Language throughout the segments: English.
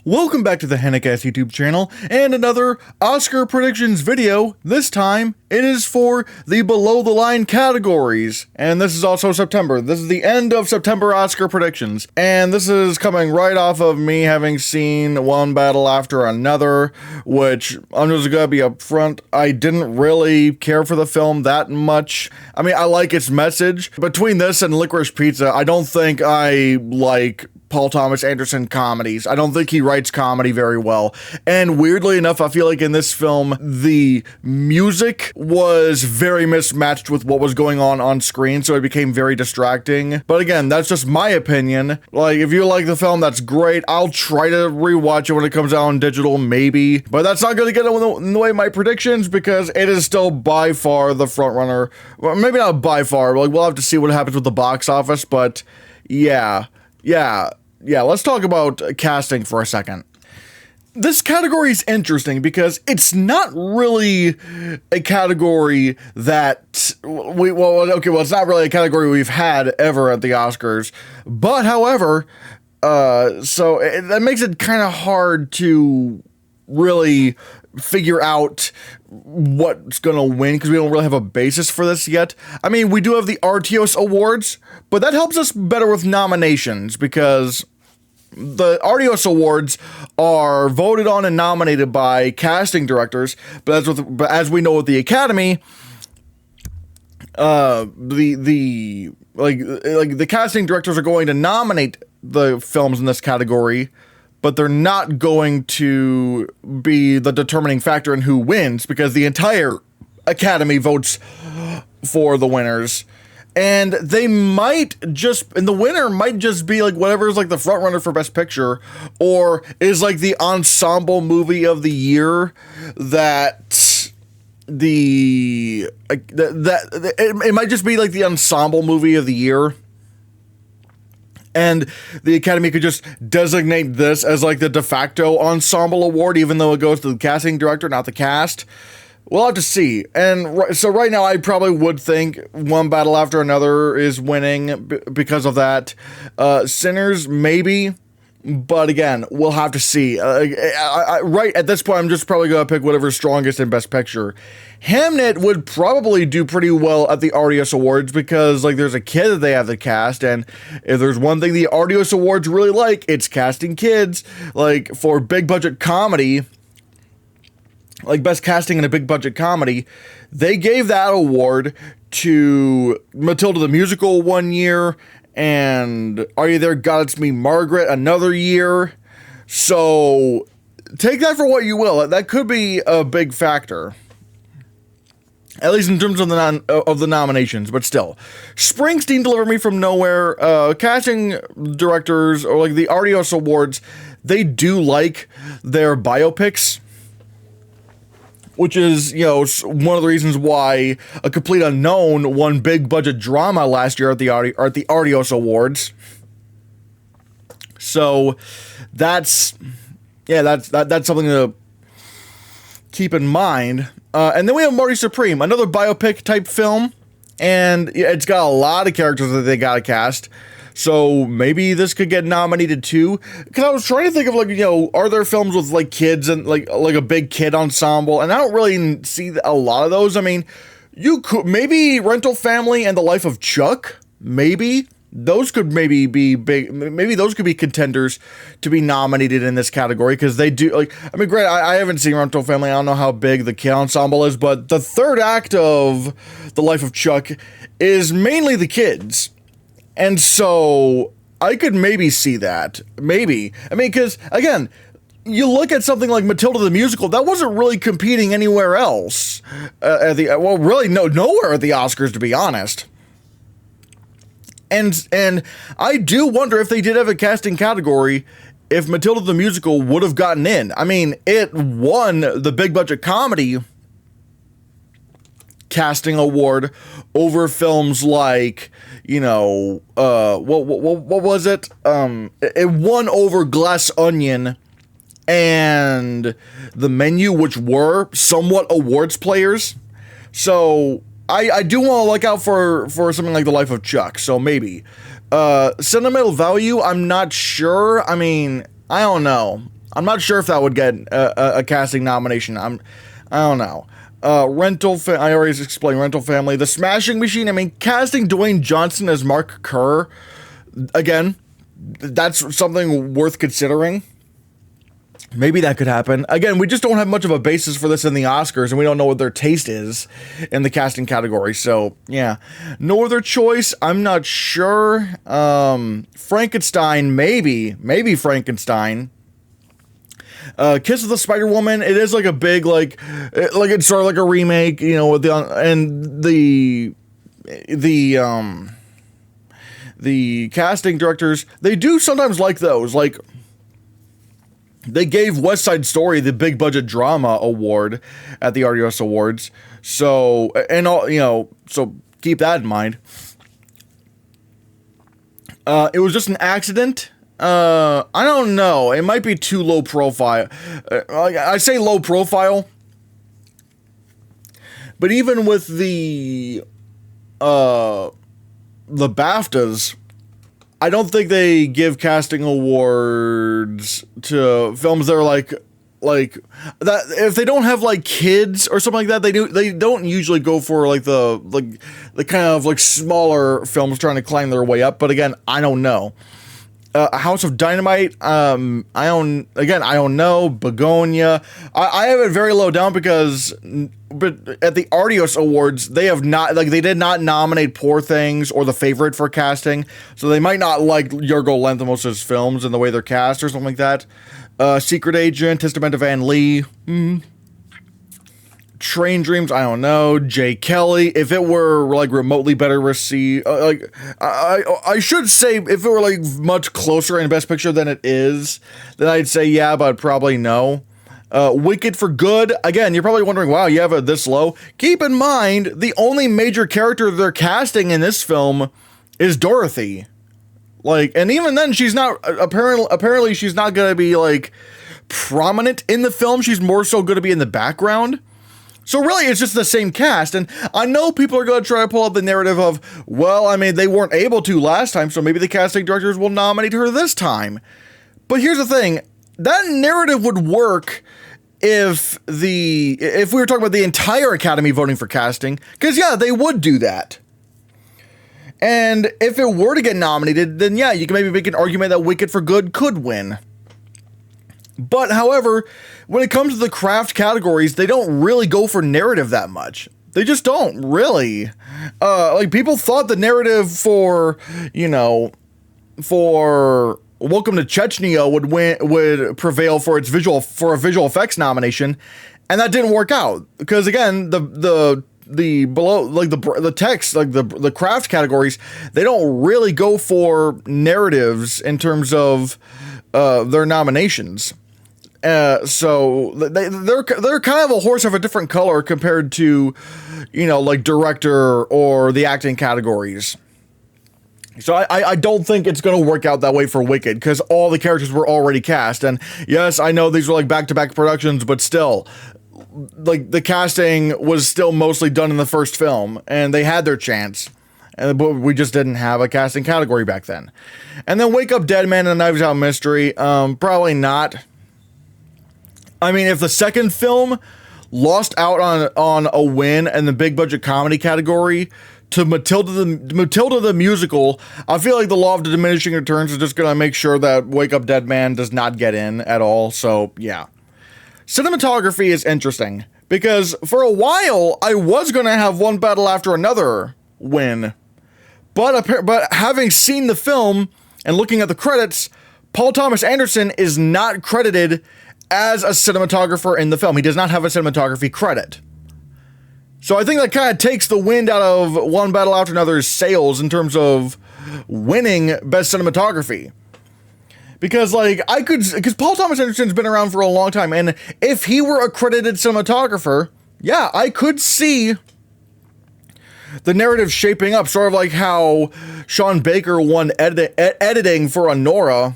Welcome back to the Hannahcast YouTube channel and another Oscar predictions video. This time it is for the below the line categories, and this is also September. This is the end of September Oscar predictions, and this is coming right off of me having seen one battle after another, which I'm just gonna be upfront, I didn't really care for the film that much. I mean, I like its message. Between this and Licorice Pizza, I don't think I like Paul Thomas Anderson comedies. I don't think he writes comedy very well. And weirdly enough, I feel like in this film, the music was very mismatched with what was going on screen, so it became very distracting. But again, that's just my opinion. Like, if you like the film, that's great. I'll try to rewatch it when it comes out on digital, maybe. But that's not going to get in the way of my predictions, because it is still by far the front runner. Well, maybe not by far. Like, we'll have to see what happens with the box office, but yeah, let's talk about casting for a second. This category is interesting because it's not really a category that it's not really a category we've had ever at the Oscars. But however, that makes it kind of hard to really figure out what's gonna win, because we don't really have a basis for this yet. I mean, we do have the Artios Awards, but that helps us better with nominations, because the Artios Awards are voted on and nominated by casting directors, but as we know with the Academy, the casting directors are going to nominate the films in this category, but they're not going to be the determining factor in who wins, because the entire Academy votes for the winners. And the winner might just be like whatever is like the front runner for Best Picture, or is like the ensemble movie of the year it might just be like the ensemble movie of the year. And the Academy could just designate this as like the de facto ensemble award, even though it goes to the casting director, not the cast. We'll have to see. And so right now, I probably would think One Battle After Another is winning because of that. Sinners, maybe. But again, we'll have to see. Right at this point, I'm just probably going to pick whatever's strongest in Best Picture. Hamnet would probably do pretty well at the Artios Awards, because like there's a kid that they have to cast, and if there's one thing the Artios Awards really like, it's casting kids. Like for big budget comedy, like best casting in a big budget comedy, they gave that award to Matilda the Musical one year, and Are You There, God It's Me, Margaret another year. So take that for what you will. That could be a big factor, at least in terms of the nominations. But still, Springsteen, Deliver Me From Nowhere, casting directors, or like the Artios Awards, they do like their biopics, which is, one of the reasons why A Complete Unknown won big budget drama last year at the Artios Awards. So that's something to keep in mind. And then we have Marty Supreme, another biopic type film, and it's got a lot of characters that they gotta cast. So maybe this could get nominated too. Because I was trying to think of are there films with like kids and like a big kid ensemble? And I don't really see a lot of those. I mean, you could maybe Rental Family and The Life of Chuck. Maybe those could be big. Maybe those could be contenders to be nominated in this category, because they do granted, I haven't seen Rental Family. I don't know how big the kid ensemble is, but the third act of The Life of Chuck is mainly the kids. And so I could maybe see that. Maybe. I mean, because, again, you look at something like Matilda the Musical, that wasn't really competing anywhere else. Nowhere at the Oscars, to be honest. And I do wonder, if they did have a casting category, if Matilda the Musical would have gotten in. I mean, it won the big budget comedy casting award over films like, what was it? It won over Glass Onion and The Menu, which were somewhat awards players. So I do want to look out for something like The Life of Chuck. So maybe. Sentimental Value, I'm not sure. I mean, I don't know. I'm not sure if that would get a casting nomination. I don't know. I already explained Rental Family. The Smashing Machine, I mean, casting Dwayne Johnson as Mark Kerr, again, that's something worth considering. Maybe that could happen. Again, we just don't have much of a basis for this in the Oscars, and we don't know what their taste is in the casting category. So, yeah. No other choice, I'm not sure. Frankenstein, maybe Frankenstein. Kiss of the Spider-Woman, it is like a big, like it's sort of like a remake, you know, with the casting directors, they do sometimes like those, like, they gave West Side Story the big budget drama award at the RDS Awards. So, and all, you know, so keep that in mind. It was just an accident. I don't know. It might be too low profile. I say low profile, but even with the BAFTAs, I don't think they give casting awards to films that are like that. If they don't have like kids or something like that, they don't usually go for like the kind of like smaller films trying to climb their way up. But again, I don't know. House of Dynamite, I don't know. Begonia, I have it very low down because, but at the Artios Awards, they did not nominate Poor Things or The Favorite for casting, so they might not like Yorgos Lanthimos' films and the way they're cast or something like that. Secret Agent, Testament of Anne Lee, Train Dreams, I don't know. Jay Kelly, if it were like remotely better received, I should say if it were like much closer in Best Picture than it is, then I'd say yeah, but probably no. Wicked for Good, again, you're probably wondering, wow, you have it this low. Keep in mind, the only major character they're casting in this film is Dorothy. Like, and even then, she's not, apparently she's not gonna be like prominent in the film. She's more so gonna be in the background. So really, it's just the same cast, and I know people are going to try to pull up the narrative of, well, I mean, they weren't able to last time, so maybe the casting directors will nominate her this time. But here's the thing, that narrative would work if we were talking about the entire Academy voting for casting, because yeah, they would do that. And if it were to get nominated, then yeah, you can maybe make an argument that Wicked for Good could win. But, however, when it comes to the craft categories, they don't really go for narrative that much. They just don't, really. Like, people thought the narrative for, you know, for Welcome to Chechnya would prevail for a visual effects nomination, and that didn't work out. Because, again, the below, like, the text, like, the craft categories, they don't really go for narratives in terms of their nominations. So they're kind of a horse of a different color compared to, you know, like director or the acting categories. So I don't think it's going to work out that way for Wicked, because all the characters were already cast. And yes, I know these were like back-to-back productions, but still, like, the casting was still mostly done in the first film, and they had their chance. But we just didn't have a casting category back then. And then Wake Up Dead Man and Knives Out Mystery, probably not. I mean, if the second film lost out on a win in the big budget comedy category to Matilda the musical, I feel like the law of the diminishing returns is just going to make sure that Wake Up Dead Man does not get in at all. So, yeah. Cinematography is interesting because for a while I was going to have One Battle After Another win. But having seen the film and looking at the credits, Paul Thomas Anderson is not credited as a cinematographer in the film. He does not have a cinematography credit. So I think that kind of takes the wind out of One Battle After Another's sails in terms of winning Best Cinematography. Because, like, because Paul Thomas Anderson's been around for a long time, and if he were a credited cinematographer, yeah, I could see the narrative shaping up, sort of like how Sean Baker won editing for Anora,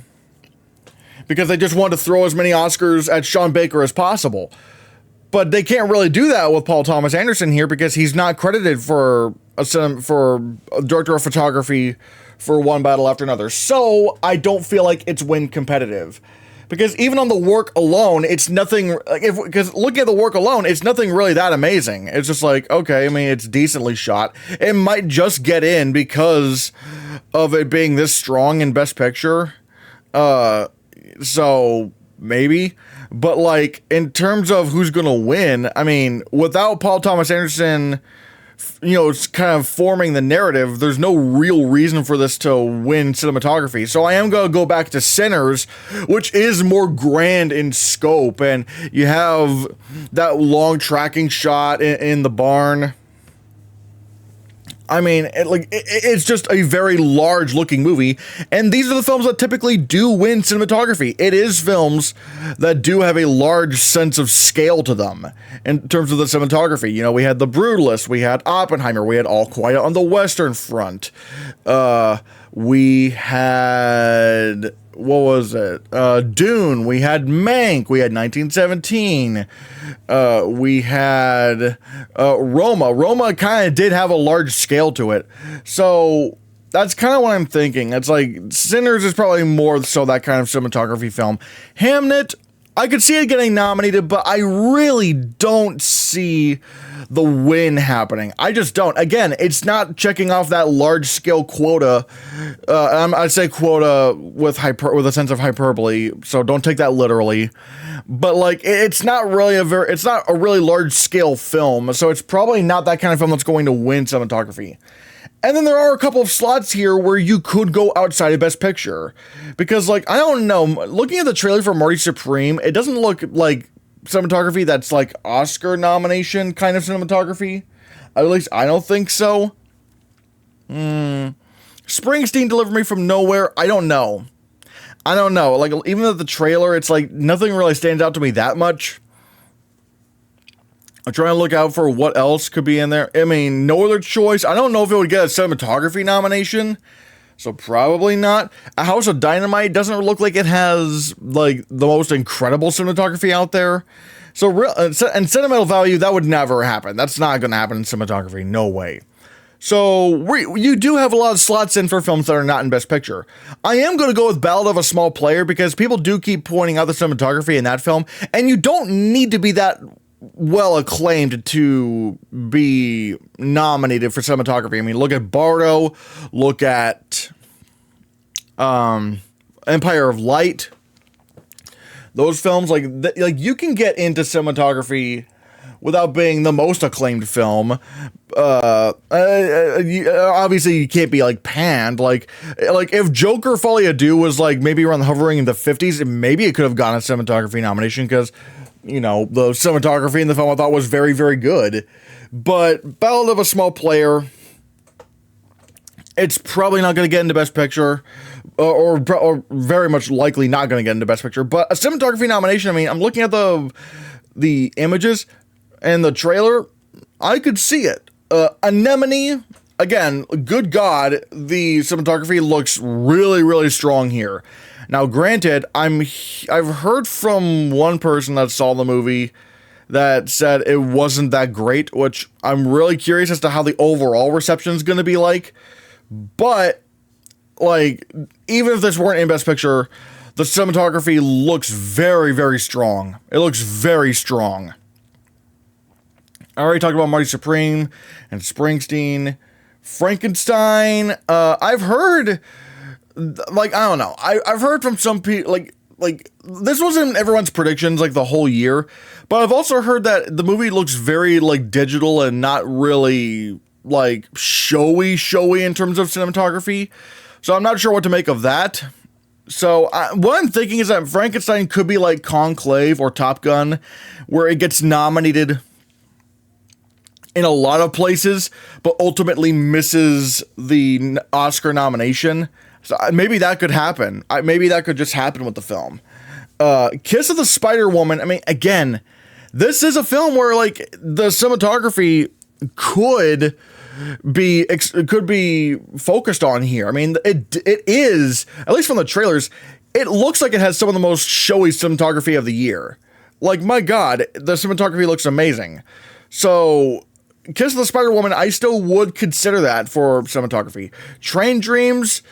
because they just wanted to throw as many Oscars at Sean Baker as possible. But they can't really do that with Paul Thomas Anderson here because he's not credited for a director of photography for One Battle After Another. So I don't feel like it's win competitive. Because even on the work alone, it's nothing, like, because looking at the work alone, it's nothing really that amazing. It's just like, okay, I mean, it's decently shot. It might just get in because of it being this strong in Best Picture. So maybe, but like in terms of who's gonna win, I mean, without Paul Thomas Anderson, you know, it's kind of forming the narrative, there's no real reason for this to win cinematography. So I am going to go back to Sinners, which is more grand in scope, and you have that long tracking shot in the barn. I mean, it's just a very large looking movie, and these are the films that typically do win cinematography. It is films that do have a large sense of scale to them in terms of the cinematography. You know, we had The Brutalist, we had Oppenheimer, we had All Quiet on the Western Front, we had, what was it? Dune, we had Mank, we had 1917, we had Roma. Roma kind of did have a large scale to it. So that's kind of what I'm thinking. It's like Sinners is probably more so that kind of cinematography film. Hamnet, I could see it getting nominated, but I really don't see the win happening. I just don't. Again, it's not checking off that large scale quota. I'd say quota with a sense of hyperbole, so don't take that literally. But like, it's not a really large scale film, so it's probably not that kind of film that's going to win cinematography. And then there are a couple of slots here where you could go outside of Best Picture. Because, like, I don't know, looking at the trailer for Marty Supreme, it doesn't look like cinematography that's like Oscar nomination kind of cinematography. At least I don't think so. Springsteen, Deliver Me From Nowhere, I don't know. Like, even at the trailer, it's like nothing really stands out to me that much. I'm trying to look out for what else could be in there. I mean, No Other Choice. I don't know if it would get a cinematography nomination, so probably not. A House of Dynamite doesn't look like it has, like, the most incredible cinematography out there. So, and sentimental value, that would never happen. That's not going to happen in cinematography. No way. So, you do have a lot of slots in for films that are not in Best Picture. I am going to go with Ballad of a Small Player because people do keep pointing out the cinematography in that film, and you don't need to be that well acclaimed to be nominated for cinematography. I mean, look at Bardo, look at Empire of Light. Those films, like you can get into cinematography without being the most acclaimed film. Obviously, you can't be like panned. Like if Joker Folie à Deux was like maybe around hovering in the 50s, maybe it could have gotten a cinematography nomination because, you know, the cinematography in the film I thought was very, very good. But Ballad of a Small Player, it's probably not going to get into Best Picture, or very much likely not going to get into Best Picture. But a cinematography nomination, I mean, I'm looking at the images and the trailer, I could see it. Anemone, again, good God, the cinematography looks really, really strong here. Now, granted, I've heard from one person that saw the movie that said it wasn't that great, which I'm really curious as to how the overall reception is going to be like. But, like, even if this weren't in Best Picture, the cinematography looks very, very strong. It looks very strong. I already talked about Marty Supreme and Springsteen. Frankenstein, I've heard... Like, I don't know. I've heard from some people, like this wasn't everyone's predictions, like, the whole year. But I've also heard that the movie looks very, like, digital and not really, like, showy in terms of cinematography. So I'm not sure what to make of that. So what I'm thinking is that Frankenstein could be like Conclave or Top Gun, where it gets nominated in a lot of places, but ultimately misses the Oscar nomination. So maybe that could happen. Maybe that could just happen with the film. Kiss of the Spider-Woman. I mean, again, this is a film where, like, the cinematography could be focused on here. I mean, it is, at least from the trailers, it looks like it has some of the most showy cinematography of the year. Like, my God, the cinematography looks amazing. So, Kiss of the Spider-Woman, I still would consider that for cinematography. Train Dreams,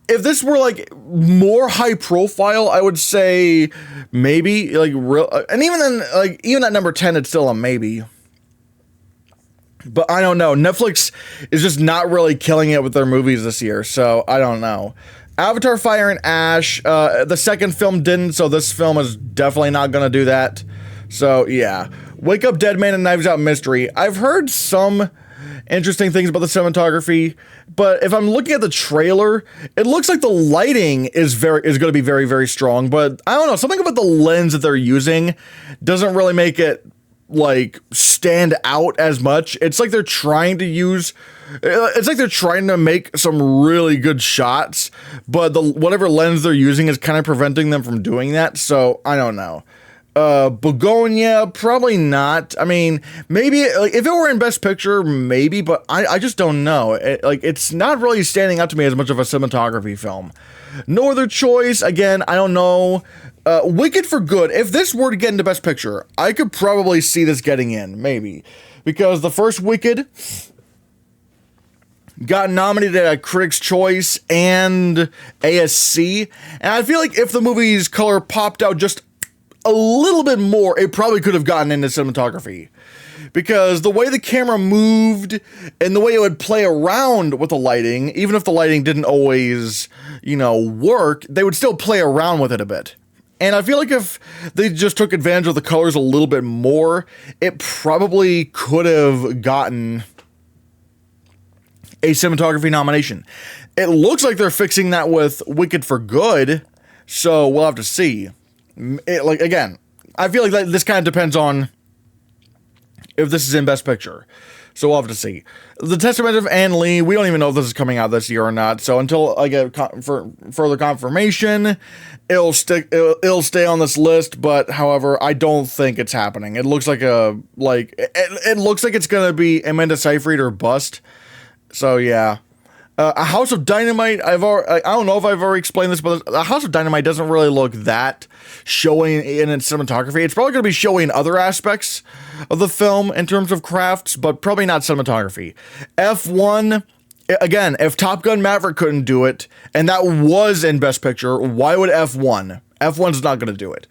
if this were like more high profile, I would say maybe, like, real, and even then, like, even at number 10, it's still a maybe. But I don't know. Netflix is just not really killing it with their movies this year, so I don't know. Avatar: Fire and Ash, the second film didn't, so this film is definitely not gonna do that. So yeah. Wake Up Dead Man and Knives Out Mystery. I've heard some interesting things about the cinematography, but if I'm looking at the trailer, it looks like the lighting is going to be very, very strong, but I don't know, something about the lens that they're using doesn't really make it like stand out as much. It's like they're trying to make some really good shots, but whatever lens they're using is kind of preventing them from doing that. So I don't know. Begonia, probably not. I mean, maybe like, if it were in Best Picture, maybe, but I just don't know. It's not really standing out to me as much of a cinematography film. No Other Choice, again, I don't know. Wicked for Good, if this were to get into Best Picture, I could probably see this getting in, maybe. Because the first Wicked got nominated at Critics' Choice and ASC, and I feel like if the movie's color popped out just a little bit more, it probably could have gotten into cinematography. Because the way the camera moved and the way it would play around with the lighting, even if the lighting didn't always, work, they would still play around with it a bit. And I feel like if they just took advantage of the colors a little bit more, it probably could have gotten a cinematography nomination. It looks like they're fixing that with Wicked for Good, so we'll have to see. Again, I feel like this kind of depends on if this is in Best Picture. So we'll have to see. The Testament of Anne Lee, we don't even know if this is coming out this year or not. So until I get further confirmation, it'll stay on this list. But however, I don't think it's happening. It looks like it looks like it's gonna be Amanda Seyfried or bust. So yeah. A House of Dynamite, I don't know if I've already explained this, but A House of Dynamite doesn't really look that showing in its cinematography. It's probably going to be showing other aspects of the film in terms of crafts, but probably not cinematography. F1, again, if Top Gun Maverick couldn't do it, and that was in Best Picture, why would F1? F1's not going to do it.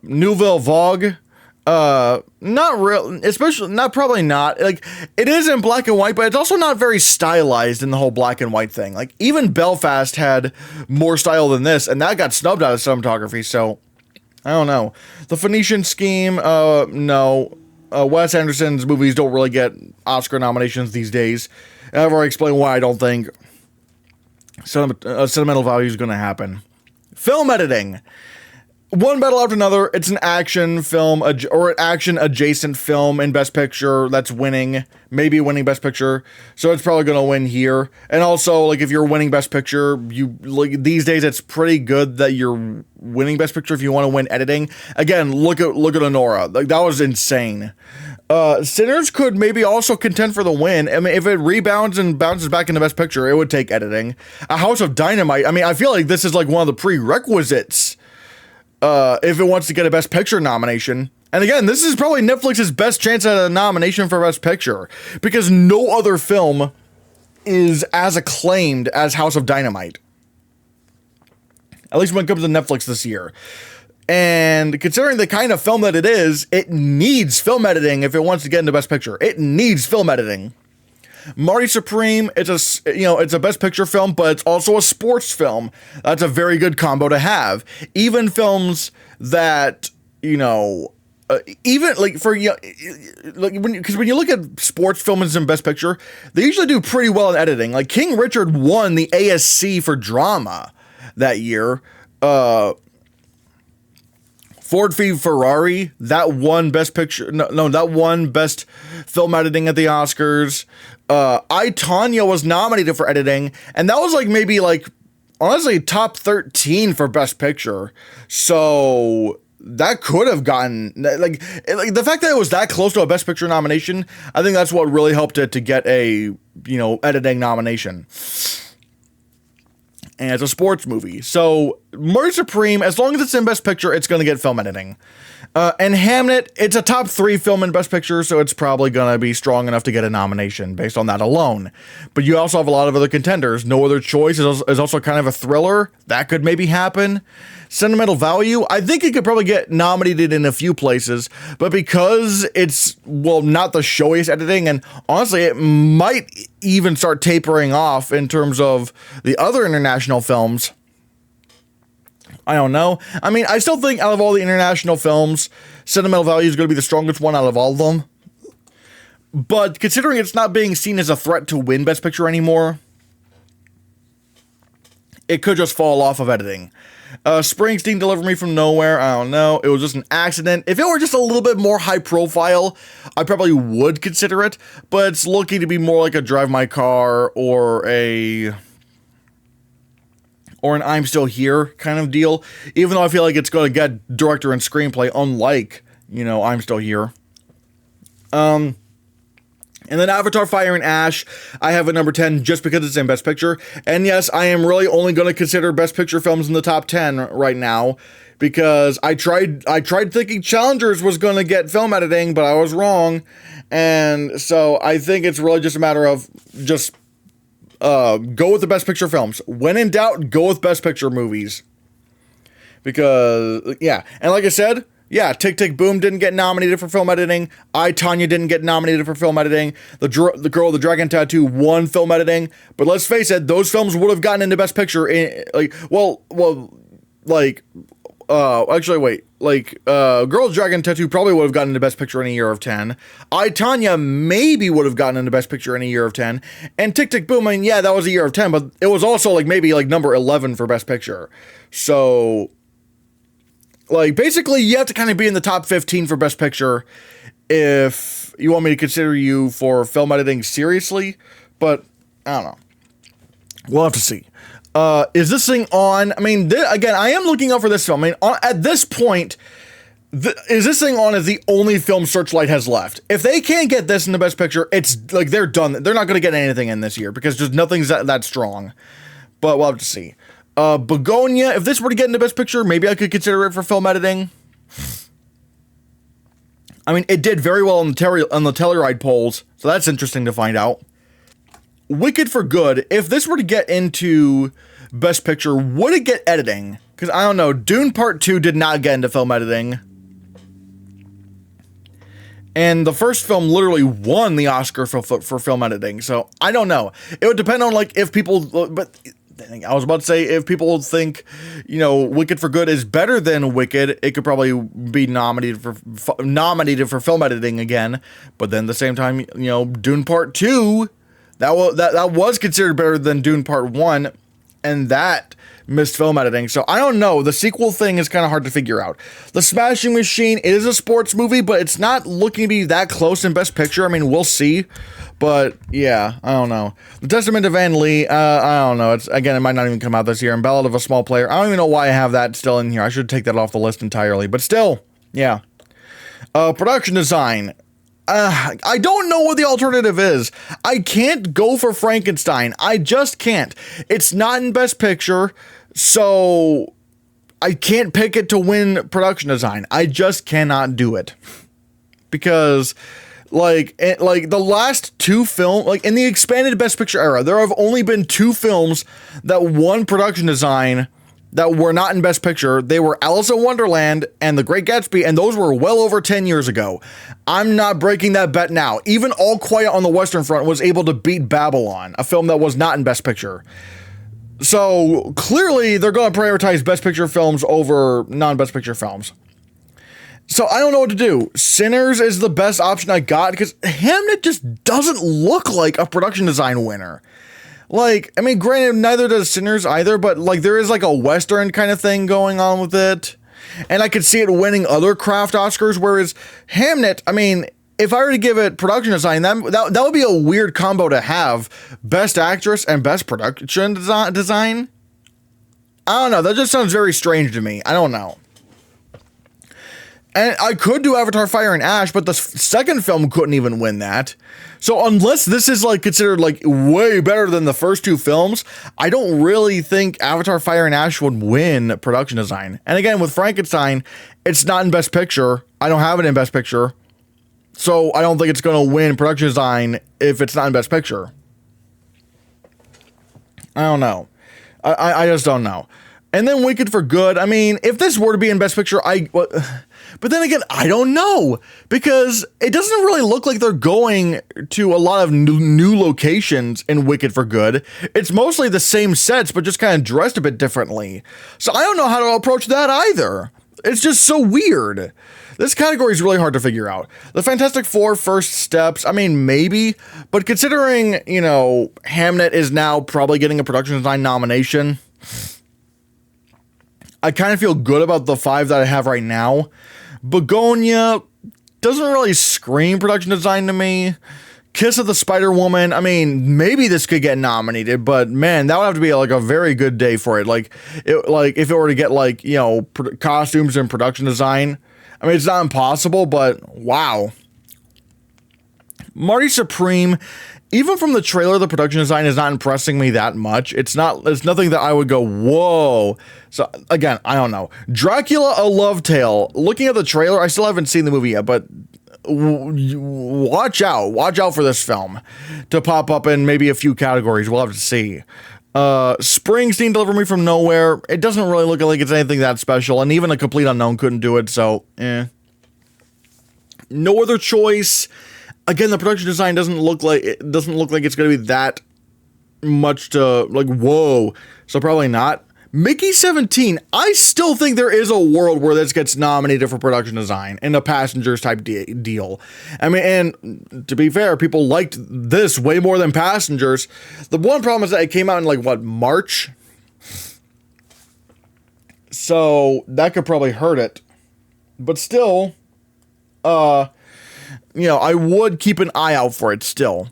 Nouvelle Vague, not real, probably not. Like, it is in black and white, but it's also not very stylized in the whole black and white thing. Like, even Belfast had more style than this, and that got snubbed out of cinematography, so I don't know. The Phoenician Scheme, no. Wes Anderson's movies don't really get Oscar nominations these days. And I've already explained why I don't think sentimental value is going to happen. Film editing. One battle after another. It's an action film or an action adjacent film in Best Picture that's maybe winning Best Picture. So it's probably going to win here. And also, like, if you're winning Best Picture, these days it's pretty good that you're winning Best Picture if you want to win editing. Again, look at Honora. Like, that was insane. Sinners could maybe also contend for the win. I mean, if it rebounds and bounces back into Best Picture, it would take editing. A House of Dynamite. I mean, I feel like this is like one of the prerequisites if it wants to get a Best Picture nomination. And again, this is probably Netflix's best chance at a nomination for Best Picture, because no other film is as acclaimed as House of Dynamite. At least when it comes to Netflix this year. And considering the kind of film that it is, it needs film editing if it wants to get into Best Picture. It needs film editing. Marty Supreme, it's a Best Picture film, but it's also a sports film. That's a very good combo to have. Even films that, even like because when you look at sports films in Best Picture, they usually do pretty well in editing. Like King Richard won the ASC for drama that year. Ford v Ferrari, that won Best Picture. No, that won Best Film Editing at the Oscars. I, Tonya was nominated for editing, and that was honestly top 13 for Best Picture. So that could have gotten like the fact that it was that close to a Best Picture nomination. I think that's what really helped it to get a editing nomination. And it's a sports movie, so Murder Supreme, as long as it's in Best Picture, it's going to get film editing. And Hamnet, it's a top 3 film in Best Picture, so it's probably going to be strong enough to get a nomination based on that alone. But you also have a lot of other contenders. No Other Choice is also kind of a thriller. That could maybe happen. Sentimental Value, I think it could probably get nominated in a few places, but because it's, well, not the showiest editing, and honestly, it might even start tapering off in terms of the other international films. I don't know. I mean, I still think out of all the international films, Sentimental Value is going to be the strongest one out of all of them. But considering it's not being seen as a threat to win Best Picture anymore, it could just fall off of editing. Springsteen, Deliver Me From Nowhere, I don't know. It was just an accident. If it were just a little bit more high profile, I probably would consider it. But it's looking to be more like a Drive My Car or an I'm Still Here kind of deal, even though I feel like it's going to get director and screenplay, unlike, I'm Still Here. And then Avatar, Fire and Ash, I have at number 10 just because it's in Best Picture. And yes, I am really only going to consider Best Picture films in the top 10 right now, because I tried thinking Challengers was going to get film editing, but I was wrong. And so I think it's really just a matter of just go with the Best Picture films. When in doubt, go with Best Picture movies. Because, yeah. And like I said, yeah, Tick, Tick, Boom didn't get nominated for film editing. I, Tonya didn't get nominated for film editing. The Girl with the Dragon Tattoo won film editing. But let's face it, those films would have gotten into Best Picture Girl with the Dragon Tattoo probably would have gotten into Best Picture in a year of 10. I, Tonya maybe would have gotten into Best Picture in a year of 10. And Tick, Tick, Boom, I mean, yeah, that was a year of 10, but it was also maybe number 11 for Best Picture. So, basically, you have to kind of be in the top 15 for Best Picture if you want me to consider you for film editing seriously, but I don't know. We'll have to see. Is this thing on? I mean, again, I am looking out for this film. I mean, at this point, is this thing on as the only film Searchlight has left? If they can't get this in the Best Picture, it's they're done. They're not going to get anything in this year because just nothing's that strong. But we'll have to see. Begonia, if this were to get into Best Picture, maybe I could consider it for film editing. I mean, it did very well on the Telluride polls, so that's interesting to find out. Wicked for Good, if this were to get into Best Picture, would it get editing? Because I don't know, Dune Part 2 did not get into film editing. And the first film literally won the Oscar for film editing, so I don't know. It would depend on if people, but I was about to say, if people think, Wicked for Good is better than Wicked, it could probably be nominated for film editing again. But then at the same time, Dune Part 2, that was considered better than Dune Part 1, and that missed film editing. So I don't know. The sequel thing is kind of hard to figure out. The Smashing Machine is a sports movie, but it's not looking to be that close in Best Picture. I mean, we'll see. But yeah, I don't know. The Testament of Anne Lee, I don't know. It might not even come out this year. And Ballad of a Small Player, I don't even know why I have that still in here. I should take that off the list entirely. But still, yeah. Production design. I don't know what the alternative is. I can't go for Frankenstein. I just can't. It's not in Best Picture, so I can't pick it to win production design. I just cannot do it. Because the last two films, in the expanded Best Picture era, there have only been 2 films that won production design that were not in Best Picture. They were Alice in Wonderland and The Great Gatsby, and those were well over 10 years ago. I'm not breaking that bet now. Even All Quiet on the Western Front was able to beat Babylon, a film that was not in Best Picture. So clearly they're going to prioritize Best Picture films over non-Best Picture films. So I don't know what to do. Sinners is the best option I got because Hamnet just doesn't look like a production design winner. Granted, neither does Sinners either, but there is a Western kind of thing going on with it. And I could see it winning other craft Oscars, whereas Hamnet, if I were to give it production design, that would be a weird combo to have. Best Actress and Best Production Design? I don't know, that just sounds very strange to me. I don't know. And I could do Avatar Fire and Ash, but the second film couldn't even win that. So unless this is like considered like way better than the first two films, I don't really think Avatar Fire and Ash would win production design. And again, with Frankenstein, it's not in Best Picture. I don't have it in Best Picture. So I don't think it's going to win production design if it's not in Best Picture. I don't know. I just don't know. And then Wicked for Good. I mean, if this were to be in Best Picture, but then again, I don't know, because it doesn't really look like they're going to a lot of new locations in Wicked for Good. It's mostly the same sets, but just kind of dressed a bit differently. So I don't know how to approach that either. It's just so weird. This category is really hard to figure out. The Fantastic Four First Steps, I mean, maybe, but considering, you know, Hamnet is now probably getting a production design nomination, I kind of feel good about the 5 that I have right now. Begonia doesn't really scream production design to me. Kiss of the Spider-Woman, I mean, maybe this could get nominated, but man, that would have to be like a very good day for it. Like if it were to get like, you know, costumes and production design. I mean, it's not impossible, but wow. Marty Supreme, even from the trailer, the production design is not impressing me that much. It's nothing that I would go, whoa. So again, I don't know. Dracula, A Love Tale. Looking at the trailer, I still haven't seen the movie yet, but watch out for this film to pop up in maybe a few categories. We'll have to see. Springsteen, Deliver Me From Nowhere. It doesn't really look like it's anything that special, and even a Complete Unknown couldn't do it, so No Other Choice. Again, the production design doesn't look like it's going to be that much to like whoa, so probably not. Mickey 17. I still think there is a world where this gets nominated for production design in a Passengers type deal. I mean, and to be fair, people liked this way more than Passengers. The one problem is that it came out in like what, March? So that could probably hurt it. But still, you know, I would keep an eye out for it still.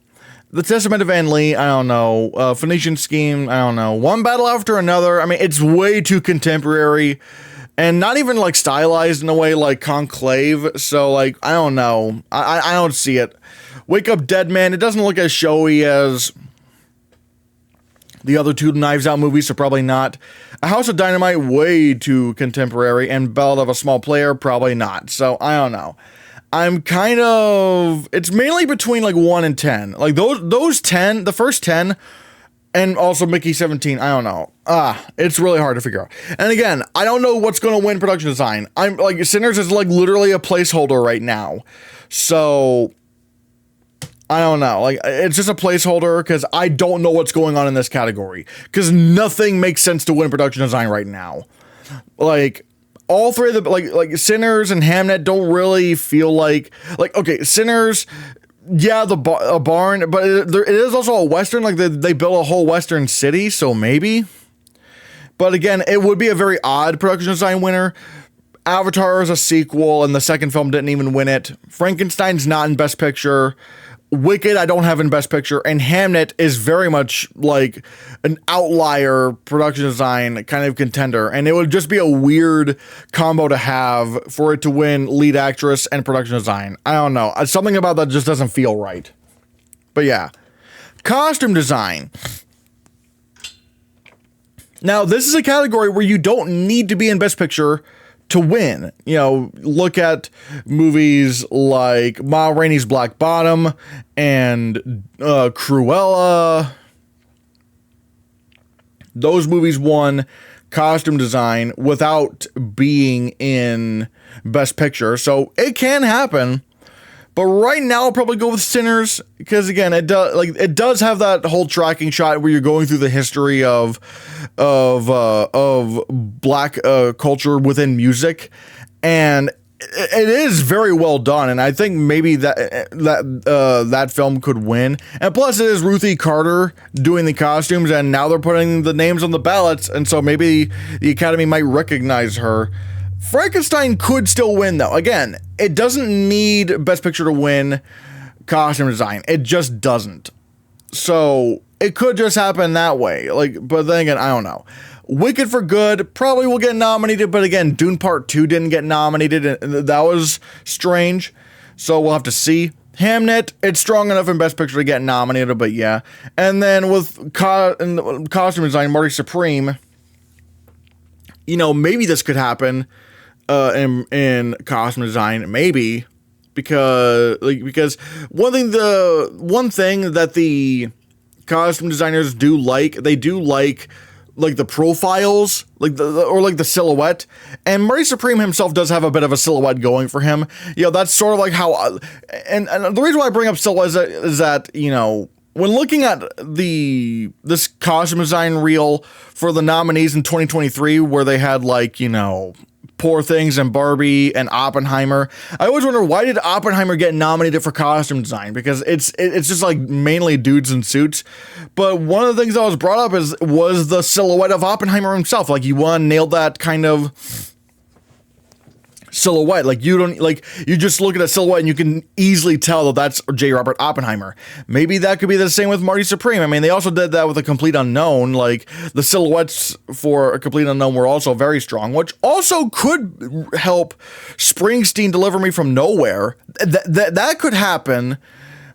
The Testament of Ann Lee, I don't know. Phoenician Scheme, I don't know. One Battle After Another, I mean, it's way too contemporary and not even like stylized in a way like Conclave. So like, I don't know. I don't see it. Wake Up Dead Man, it doesn't look as showy as the other two Knives Out movies, so probably not. A House of Dynamite, way too contemporary. And Ballad of a Small Player, probably not. So I don't know. I'm kind of, it's mainly between like 1 and 10. Like those 10, the first 10, and also Mickey 17, I don't know. It's really hard to figure out. And again, I don't know what's going to win production design. I'm like, Sinners is like literally a placeholder right now. So, I don't know. Like, it's just a placeholder because I don't know what's going on in this category. Because nothing makes sense to win production design right now. Like, all three of the like Sinners and Hamnet don't really feel like okay, Sinners, yeah, a barn, but it is also a western. Like they built a whole western city, so maybe. But again, it would be a very odd production design winner. Avatar is a sequel, and the second film didn't even win it. Frankenstein's not in Best Picture. Wicked, I don't have in Best Picture, and Hamnet is very much like an outlier production design kind of contender, and it would just be a weird combo to have for it to win lead actress and production design. I don't know. Something about that just doesn't feel right. But yeah. Costume design. Now, this is a category where you don't need to be in Best Picture to win. You know, look at movies like Ma Rainey's Black Bottom and Cruella. Those movies won costume design without being in Best Picture, so it can happen. But right now, I'll probably go with Sinners because again, it does have that whole tracking shot where you're going through the history of black culture within music, and it is very well done. And I think maybe that film could win. And plus, it is Ruthie Carter doing the costumes, and now they're putting the names on the ballots, and so maybe the Academy might recognize her. Frankenstein could still win, though. Again, it doesn't need Best Picture to win costume design. It just doesn't. So, it could just happen that way. Like, but then again, I don't know. Wicked for Good probably will get nominated, but again, Dune Part 2 didn't get nominated, and that was strange, so we'll have to see. Hamnet, it's strong enough in Best Picture to get nominated, but yeah. And then with costume design, Marty Supreme, you know, maybe this could happen in costume design, maybe, because one thing that the costume designers do like, they do like the profiles, or the silhouette, and Marty Supreme himself does have a bit of a silhouette going for him. You know, that's sort of like how, and the reason why I bring up silhouette is that, you know, when looking at this costume design reel for the nominees in 2023, where they had, like, you know, Poor Things and Barbie and Oppenheimer, I always wonder, why did Oppenheimer get nominated for costume design? Because it's just like mainly dudes in suits. But one of the things that was brought up was the silhouette of Oppenheimer himself. Like, you want to nail that kind of silhouette. Like, you just look at a silhouette and you can easily tell that that's J. Robert Oppenheimer. Maybe that could be the same with Marty Supreme. I mean, they also did that with A Complete Unknown. Like, the silhouettes for A Complete Unknown were also very strong, which also could help Springsteen Deliver Me From Nowhere. That could happen.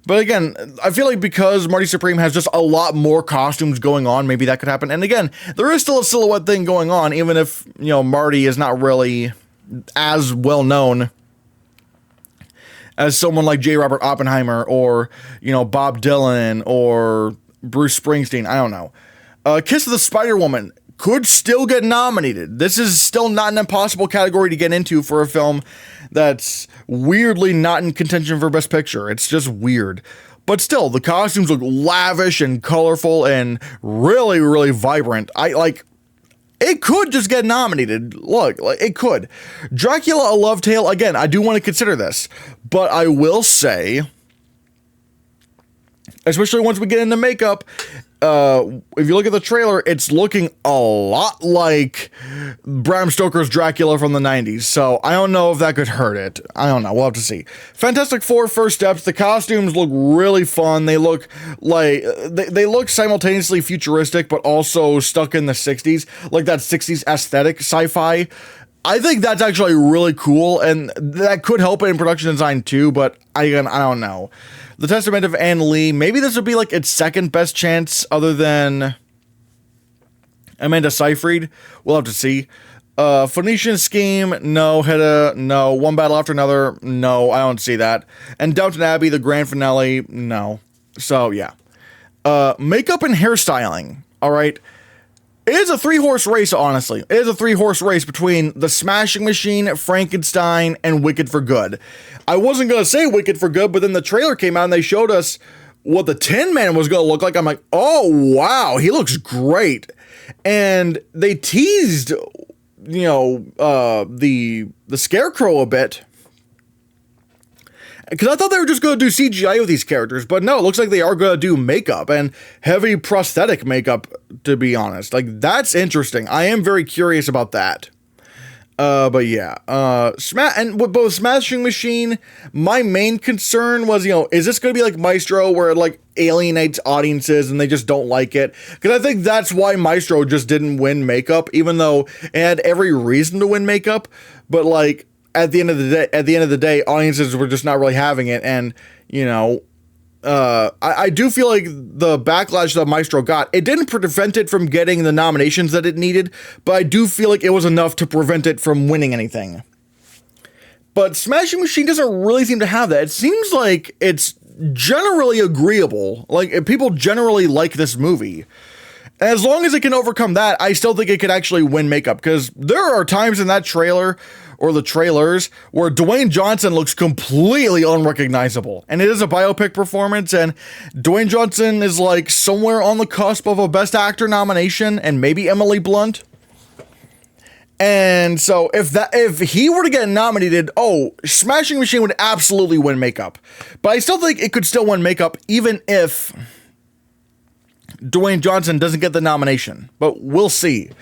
But again, I feel like because Marty Supreme has just a lot more costumes going on, maybe that could happen. And again, there is still a silhouette thing going on, even if, you know, Marty is not really as well known as someone like J. Robert Oppenheimer, or, you know, Bob Dylan, or Bruce Springsteen. I don't know. Kiss of the Spider-Woman could still get nominated. This is still not an impossible category to get into for a film that's weirdly not in contention for Best Picture. It's just weird. But still, the costumes look lavish and colorful and really, really vibrant. It could just get nominated. Look, it could. Dracula, A Love Tale, again, I do want to consider this, but I will say, especially once we get into makeup, if you look at the trailer, it's looking a lot like Bram Stoker's Dracula from the 90s, so I don't know if that could hurt it. I don't know, we'll have to see. Fantastic Four: First Steps, the costumes look really fun. They look like, they look simultaneously futuristic, but also stuck in the 60s, like that 60s aesthetic sci-fi. I think that's actually really cool, and that could help it in production design too, but I don't know. The Testament of Anne Lee, maybe this would be like its second best chance other than Amanda Seyfried. We'll have to see. Phoenician Scheme, no. Hedda, no. One Battle After Another, no. I don't see that. And Downton Abbey, the grand finale, no. So, yeah. Makeup and hairstyling, all right. It is a three-horse race, honestly. It is a three-horse race between The Smashing Machine, Frankenstein, and Wicked for Good. I wasn't going to say Wicked for Good, but then the trailer came out and they showed us what the Tin Man was going to look like. I'm like, oh, wow, he looks great. And they teased, you know, the Scarecrow a bit, because I thought they were just going to do CGI with these characters, but no, it looks like they are going to do makeup and heavy prosthetic makeup, to be honest. Like, that's interesting. I am very curious about that. But yeah, and with both Smashing Machine, my main concern was, you know, is this going to be like Maestro, where it like alienates audiences and they just don't like it? Because I think that's why Maestro just didn't win makeup, even though it had every reason to win makeup. But like, at the end of the day, audiences were just not really having it, and, you know, I do feel like the backlash that Maestro got, it didn't prevent it from getting the nominations that it needed, but I do feel like it was enough to prevent it from winning anything. But Smashing Machine doesn't really seem to have that. It seems like it's generally agreeable. Like, people generally like this movie. As long as it can overcome that, I still think it could actually win makeup, because there are times in that trailer, or the trailers, where Dwayne Johnson looks completely unrecognizable. And it is a biopic performance, and Dwayne Johnson is like somewhere on the cusp of a Best Actor nomination, and maybe Emily Blunt. And so if he were to get nominated, Smashing Machine would absolutely win makeup. But I still think it could still win makeup even if Dwayne Johnson doesn't get the nomination. But we'll see.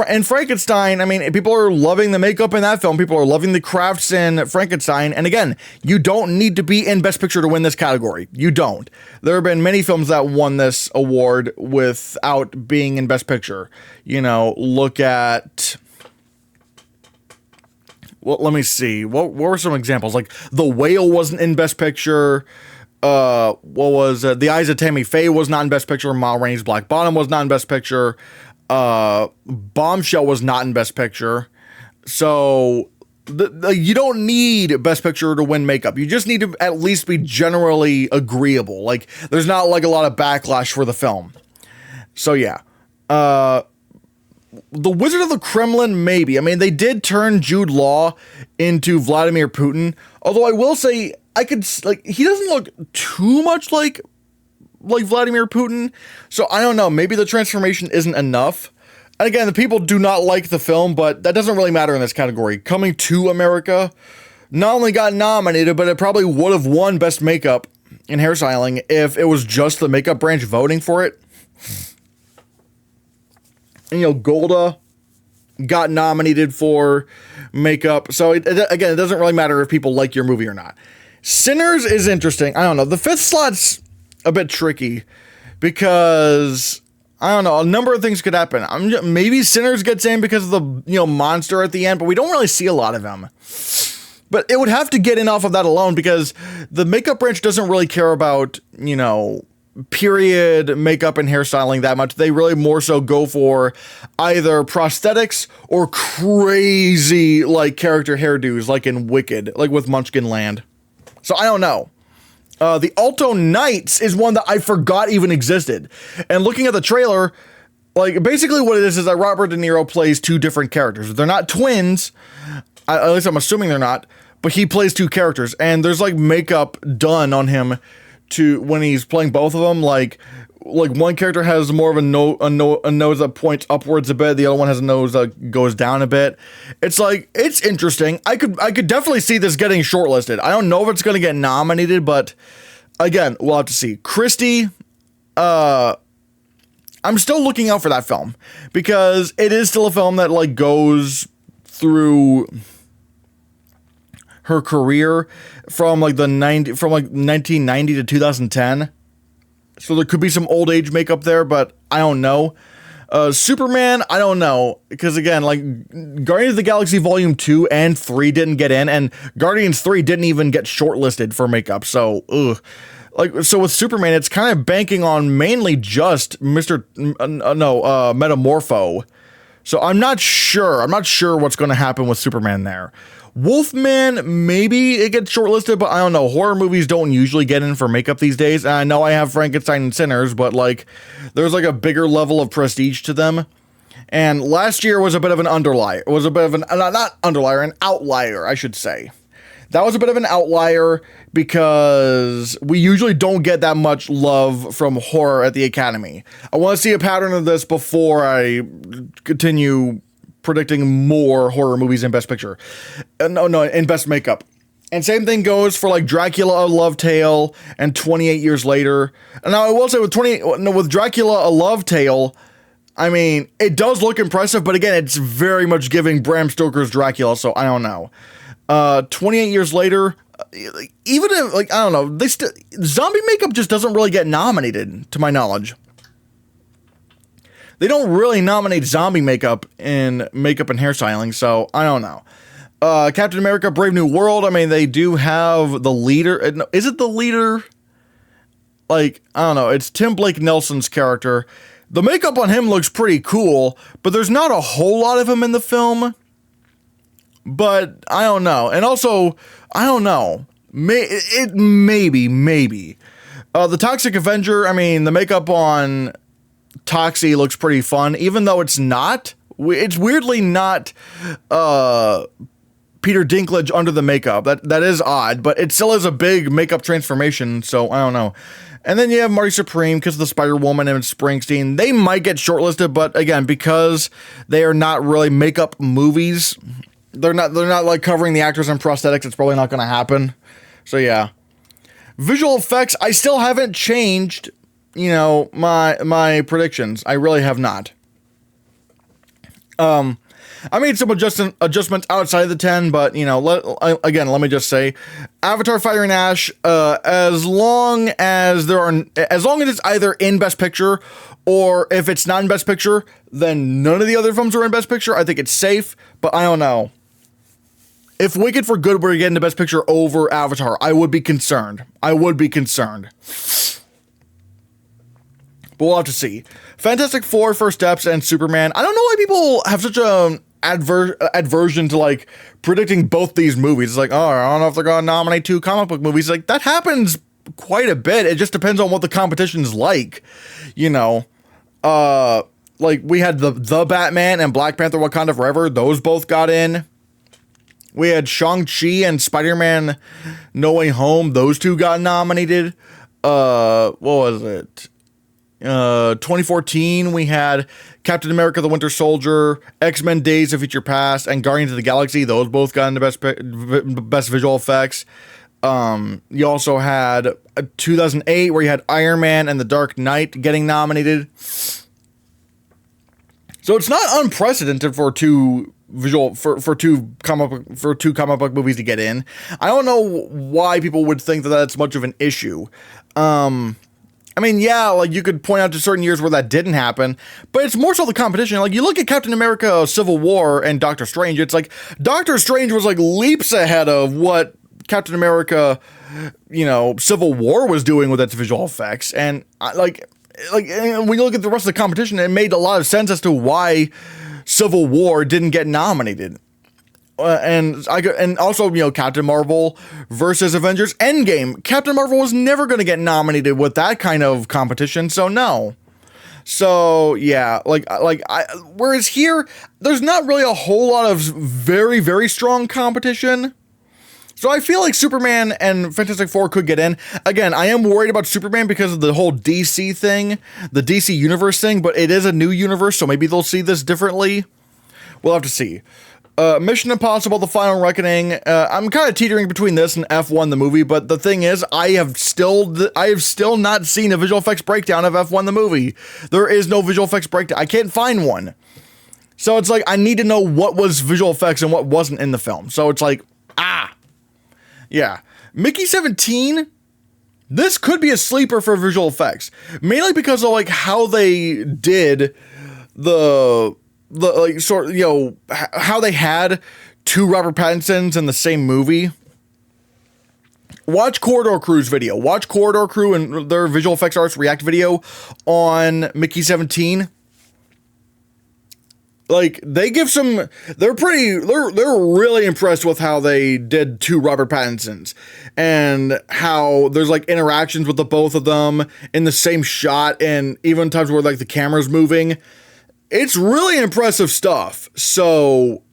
And Frankenstein, I mean, people are loving the makeup in that film. People are loving the crafts in Frankenstein. And again, you don't need to be in Best Picture to win this category. You don't. There have been many films that won this award without being in Best Picture. You know, look at... Well, let me see. What were some examples? Like, The Whale wasn't in Best Picture. What was The Eyes of Tammy Faye was not in Best Picture. Ma Rainey's Black Bottom was not in Best Picture. Bombshell was not in Best Picture. So you don't need Best Picture to win makeup. You just need to at least be generally agreeable. Like, there's not like a lot of backlash for the film. So yeah. The Wizard of the Kremlin, maybe. I mean, they did turn Jude Law into Vladimir Putin. Although I will say, he doesn't look too much like Vladimir Putin. So I don't know. Maybe the transformation isn't enough. And again, the people do not like the film, but that doesn't really matter in this category. Coming to America not only got nominated, but it probably would have won Best Makeup in Hairstyling if it was just the makeup branch voting for it. And, you know, Golda got nominated for makeup. So, again, it doesn't really matter if people like your movie or not. Sinners is interesting. I don't know. The fifth slot's a bit tricky because, I don't know, a number of things could happen. Maybe Sinners gets in because of the, you know, monster at the end, but we don't really see a lot of him. But it would have to get in off of that alone because the makeup branch doesn't really care about, you know, period makeup and hairstyling that much. They really more so go for either prosthetics or crazy like character hairdos like in Wicked, like with Munchkin Land. So I don't know. The Alto Knights is one that I forgot even existed. And looking at the trailer, like basically what it is that Robert De Niro plays two different characters. They're not twins, at least I'm assuming they're not, but he plays two characters and there's like makeup done on him to when he's playing both of them, like one character has more of a nose that points upwards a bit, the other one has a nose that goes down a bit. It's like, it's interesting. I could definitely see this getting shortlisted. I don't know if it's going to get nominated, but again, we'll have to see. Christie, I'm still looking out for that film because it is still a film that like goes through her career from like 1990 to 2010. So there could be some old age makeup there, but I don't know. Superman, I don't know. Because again, like Guardians of the Galaxy Volume 2 and 3 didn't get in, and Guardians 3 didn't even get shortlisted for makeup. So, so with Superman, it's kind of banking on mainly just Metamorpho. So I'm not sure. I'm not sure what's going to happen with Superman there. Wolfman, maybe it gets shortlisted, but I don't know. Horror movies don't usually get in for makeup these days. And I know I have Frankenstein and Sinners, but like there's like a bigger level of prestige to them. And last year was a bit of an outlier, I should say. That was a bit of an outlier because we usually don't get that much love from horror at the Academy. I want to see a pattern of this before I continue predicting more horror movies in Best Picture. In Best Makeup. And same thing goes for like Dracula, A Love Tale, and 28 Years Later. And now I will say with Dracula, A Love Tale, I mean, it does look impressive, but again, it's very much giving Bram Stoker's Dracula, so I don't know. 28 Years Later, even if, like, I don't know, zombie makeup just doesn't really get nominated, to my knowledge. They don't really nominate zombie makeup in makeup and hairstyling, so I don't know. Captain America, Brave New World, I mean, they do have the leader. Is it the leader? Like, I don't know. It's Tim Blake Nelson's character. The makeup on him looks pretty cool, but there's not a whole lot of him in the film. But I don't know. And also, I don't know. Maybe. The Toxic Avenger, I mean, the makeup on Toxie looks pretty fun, even though it's not. It's weirdly not Peter Dinklage under the makeup. That is odd, but it still is a big makeup transformation, so I don't know. And then you have Marty Supreme because of the Spider-Woman and Springsteen. They might get shortlisted, but again, because they are not really makeup movies, they're not like covering the actors and prosthetics, it's probably not going to happen. So yeah. Visual effects, I still haven't changed, my predictions. I really have not. I made some adjustments outside of the 10, but, you know, let me just say, Avatar Fire and Ash, as long as it's either in Best Picture, or if it's not in Best Picture, then none of the other films are in Best Picture. I think it's safe, but I don't know. If Wicked for Good were to get into Best Picture over Avatar, I would be concerned. But we'll have to see. Fantastic Four, First Steps, and Superman. I don't know why people have such a aversion to, like, predicting both these movies. It's like, oh, I don't know if they're going to nominate 2 comic book movies. Like, that happens quite a bit. It just depends on what the competition's like, you know. Like, we had the Batman and Black Panther Wakanda Forever. Those both got in. We had Shang-Chi and Spider-Man No Way Home. Those 2 got nominated. What was it? 2014, we had Captain America the Winter Soldier, X-Men Days of Future Past, and Guardians of the Galaxy. Those both got into best visual effects. You also had 2008, where you had Iron Man and The Dark Knight getting nominated. So it's not unprecedented for two comic book movies to get in. I don't know why people would think that that's much of an issue. I mean, yeah, like, you could point out to certain years where that didn't happen, but it's more so the competition. Like, you look at Captain America Civil War and Doctor Strange, it's like Doctor Strange was like leaps ahead of what Captain America, you know, Civil War was doing with its visual effects. And like when you look at the rest of the competition, it made a lot of sense as to why Civil War didn't get nominated. And also, you know, Captain Marvel versus Avengers Endgame. Captain Marvel was never going to get nominated with that kind of competition, so no. So yeah, whereas here, there's not really a whole lot of very, very strong competition. So I feel like Superman and Fantastic Four could get in. Again, I am worried about Superman because of the whole DC thing, the DC universe thing, but it is a new universe, so maybe they'll see this differently. We'll have to see. Mission Impossible: The Final Reckoning. I'm kind of teetering between this and F1 the movie, but the thing is, I have still not seen a visual effects breakdown of F1 the movie. There is no visual effects breakdown. I can't find one. So it's like, I need to know what was visual effects and what wasn't in the film. So it's like, yeah. Mickey 17, this could be a sleeper for visual effects, mainly because of like how they did how they had 2 Robert Pattinsons in the same movie. Watch Corridor Crew's video. Watch Corridor Crew and their visual effects artists react video on Mickey 17. Like, they give some, they're really impressed with how they did 2 Robert Pattinsons and how there's like interactions with the both of them in the same shot, and even times where like the camera's moving. It's really impressive stuff. So,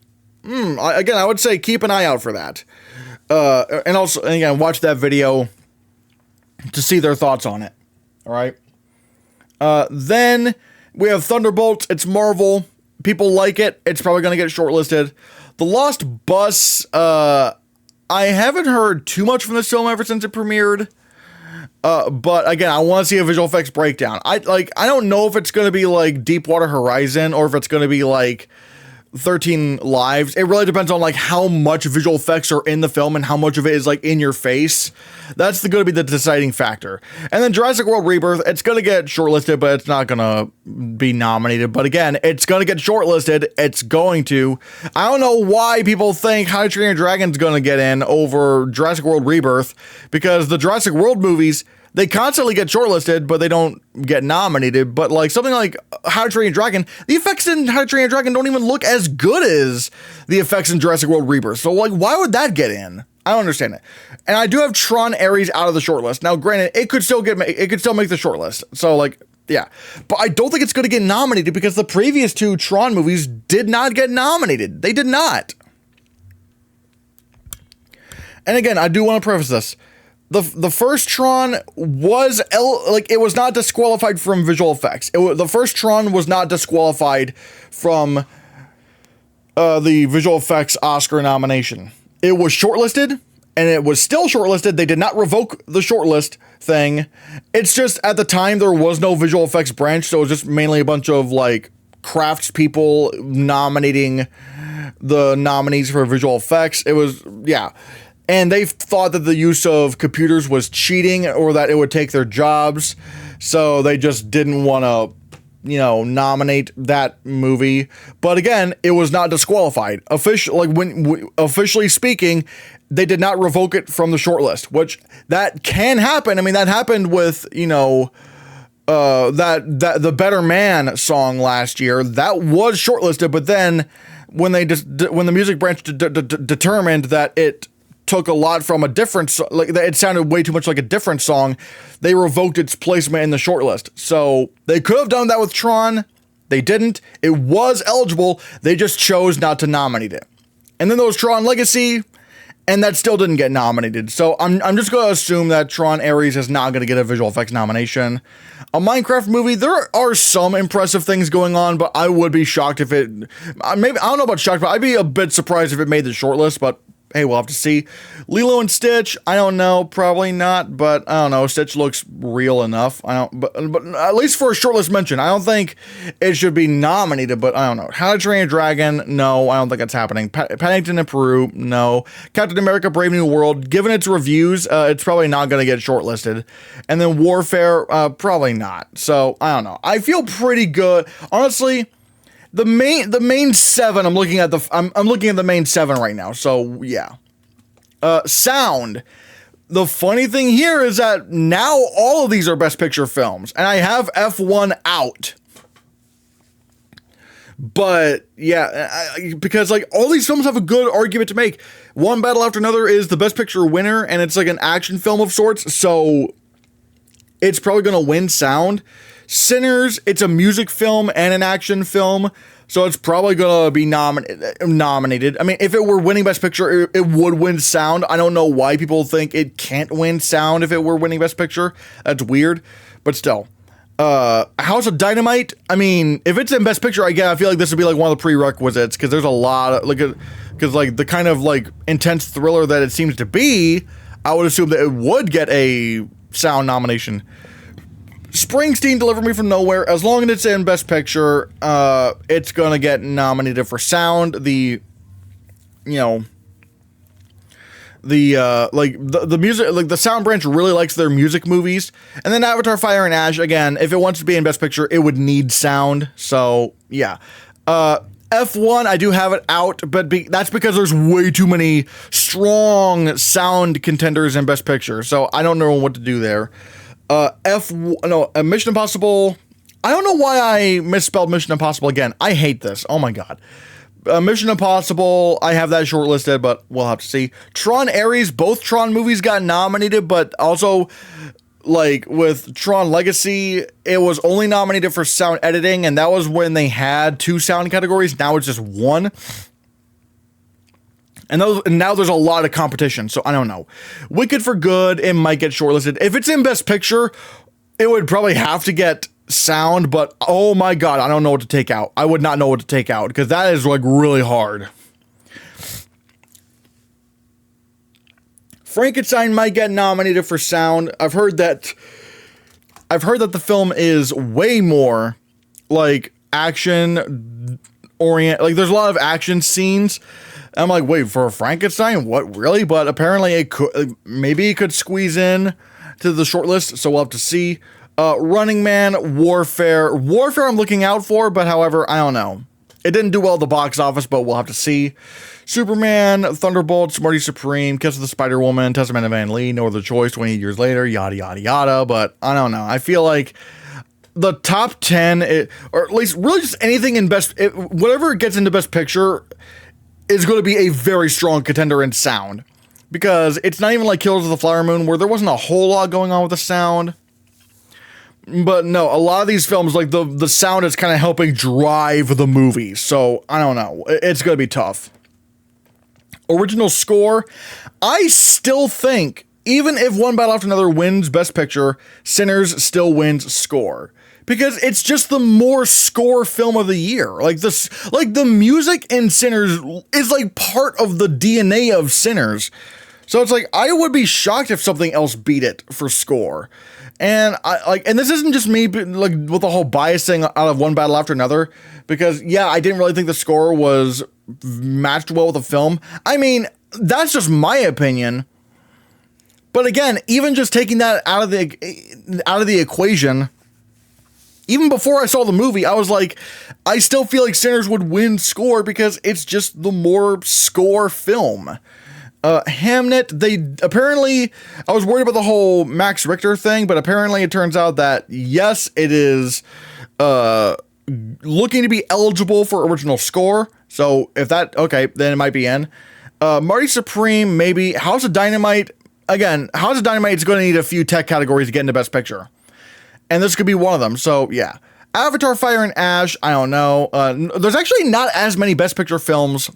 I would say keep an eye out for that. And again, watch that video to see their thoughts on it. All right. Then we have Thunderbolts. It's Marvel. People like it. It's probably going to get shortlisted. The Lost Bus. I haven't heard too much from this film ever since it premiered. But again, I want to see a visual effects breakdown. I don't know if it's going to be like Deepwater Horizon or if it's going to be like 13 Lives. It really depends on like how much visual effects are in the film and how much of it is like in your face. That's going to be the deciding factor. And then Jurassic World Rebirth, it's going to get shortlisted, but it's not going to be nominated. But again, it's going to get shortlisted. It's going to. I don't know why people think How to Train Your Dragon's going to get in over Jurassic World Rebirth, because the Jurassic World movies, they constantly get shortlisted, but they don't get nominated. But like something like How to Train Your Dragon, the effects in How to Train Your Dragon don't even look as good as the effects in Jurassic World Rebirth. So like, why would that get in? I don't understand it. And I do have Tron Ares out of the shortlist. Now, granted, it could still make the shortlist. So like, yeah, but I don't think it's going to get nominated because the previous 2 Tron movies did not get nominated. They did not. And again, I do want to preface this. The first Tron was it was not disqualified from visual effects. The first Tron was not disqualified from the visual effects Oscar nomination. It was shortlisted, and it was still shortlisted. They did not revoke the shortlist thing. It's just at the time there was no visual effects branch, so it was just mainly a bunch of like craftspeople nominating the nominees for visual effects. It was, yeah. And they thought that the use of computers was cheating or that it would take their jobs. So they just didn't want to, nominate that movie. But again, it was not disqualified. Officially speaking, they did not revoke it from the shortlist, which that can happen. I mean, that happened with, that the Better Man song last year. That was shortlisted, but then when the music branch determined that it took a lot from a different, it sounded way too much like a different song, they revoked its placement in the shortlist. So they could have done that with Tron. They didn't. It was eligible. They just chose not to nominate it. And then there was Tron Legacy, and that still didn't get nominated. So I'm just going to assume that Tron Ares is not going to get a visual effects nomination. A Minecraft movie, there are some impressive things going on, but I would be shocked if it, maybe, I don't know about shocked, but I'd be a bit surprised if it made the shortlist, but hey, we'll have to see. Lilo and Stitch, I don't know, probably not, but I don't know. Stitch looks real enough. But at least for a shortlist mention, I don't think it should be nominated, but I don't know. How to Train Your Dragon, no, I don't think that's happening. Paddington in Peru, no. Captain America: Brave New World, given its reviews, it's probably not going to get shortlisted. And then Warfare, probably not. So, I don't know. I feel pretty good. Honestly, The main seven, I'm looking at the main seven right now. So yeah. Sound. The funny thing here is that now all of these are Best Picture films, and I have F1 out. But yeah, because like all these films have a good argument to make. One Battle After Another is the Best Picture winner, and it's like an action film of sorts, so it's probably gonna win sound. Sinners, it's a music film and an action film, so it's probably gonna be nominated. I mean, if it were winning Best Picture, it would win sound. I don't know why people think it can't win sound if it were winning Best Picture. That's weird, but still. House of Dynamite, I mean, if it's in Best Picture, I feel like this would be like one of the prerequisites, because there's a lot of, because the kind of like intense thriller that it seems to be, I would assume that it would get a sound nomination. Springsteen, Deliver Me From Nowhere, as long as it's in Best Picture, it's gonna get nominated for sound. The music, like the sound branch really likes their music movies. And then Avatar: Fire and Ash, again, if it wants to be in Best Picture, it would need sound. So yeah. F1, I do have it out, but that's because there's way too many strong sound contenders in Best Picture. So I don't know what to do there. Mission Impossible. I don't know why I misspelled Mission Impossible again. I hate this. Oh my god. Mission Impossible, I have that shortlisted, but we'll have to see. Tron Ares, both Tron movies got nominated, but also, like, with Tron Legacy, it was only nominated for sound editing, and that was when they had 2 sound categories. Now it's just 1. And now there's a lot of competition, so I don't know. Wicked for Good, it might get shortlisted. If it's in Best Picture, it would probably have to get sound, but oh my god, I don't know what to take out. I would not know what to take out, because that is like really hard. Frankenstein might get nominated for sound. I've heard that the film is way more like action orient, like there's a lot of action scenes. I'm like, wait, for Frankenstein? What, really? But apparently it could, maybe it could squeeze in to the shortlist, so we'll have to see. Running Man, Warfare I'm looking out for, but however, I don't know. It didn't do well at the box office, but we'll have to see. Superman, Thunderbolts, Marty Supreme, Kiss of the Spider-Woman, Testament of Van Lee, No Other Choice, 28 Years Later, yada, yada, yada, but I don't know. I feel like the top 10, or at least really just anything in whatever gets into Best Picture is going to be a very strong contender in sound, because it's not even like Killers of the Flower Moon, where there wasn't a whole lot going on with the sound. But no, a lot of these films, like the sound is kind of helping drive the movie. So I don't know. It's going to be tough. Original score. I still think, even if One Battle After Another wins Best Picture, Sinners still wins score. Because it's just the more score film of the year. Like the music in Sinners is like part of the DNA of Sinners. So it's like, I would be shocked if something else beat it for score. And and this isn't just me like with the whole biasing out of one battle after another, because yeah, I didn't really think the score was matched well with the film. I mean, that's just my opinion. But again, even just taking that out of the equation, even before I saw the movie, I was like, I still feel like Sinners would win score because it's just the more score film. Hamnet, I was worried about the whole Max Richter thing, but apparently it turns out that yes, it is looking to be eligible for original score. So if that, okay, then it might be in. Marty Supreme, maybe. House of Dynamite, again, House of Dynamite is going to need a few tech categories to get into Best Picture. And this could be one of them, so yeah. Avatar, Fire and Ash, I don't know. There's actually not as many Best Picture films